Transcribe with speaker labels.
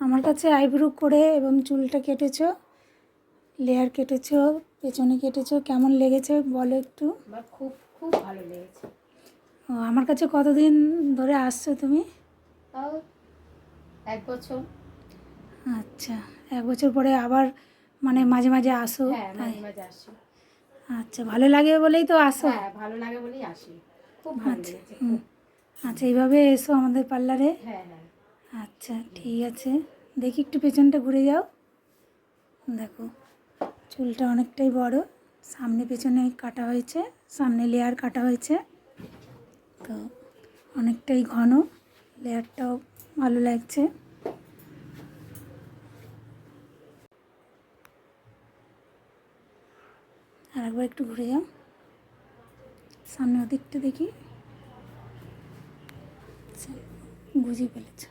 Speaker 1: আমার কাছে আইব্রো করে এবং চুলটা কেটেছো, লেয়ার কেটেছো, পেছনে কেটেছো, কেমন লেগেছে বলো একটু।
Speaker 2: আমার খুব খুব ভালো লেগেছে।
Speaker 1: ও, আমার কাছে কতদিন ধরে আসছো তুমি?
Speaker 2: তাও 1 বছর।
Speaker 1: আচ্ছা, 1 বছর পরে আবার মানে মাঝে মাঝে আসো?
Speaker 2: হ্যাঁ,
Speaker 1: তাই?
Speaker 2: মাঝে মাঝে আসি।
Speaker 1: আচ্ছা, ভালো লাগে বলেই তো আসো?
Speaker 2: হ্যাঁ, ভালো লাগে বলেই আসি। খুব ভালো
Speaker 1: আচ্ছা,
Speaker 2: লেগেছে খুব।
Speaker 1: আচ্ছা, এইভাবে এসো আমাদের পার্লারে।
Speaker 2: হ্যাঁ হ্যাঁ।
Speaker 1: আচ্ছা, ঠিক আছে। দেখি একটু পেছনটা ঘুরে যাও। দেখো, চুলটা অনেকটাই বড়, সামনে পেছনে কাটা হয়েছে, সামনে লেয়ার কাটা হয়েছে, তো অনেকটাই ঘন, লেয়ারটাও ভালো লাগছে। আর একবার একটু ঘুরে যাও, সামনে ওদিকটা দেখি। আচ্ছা, বুঝে ফেলেছ।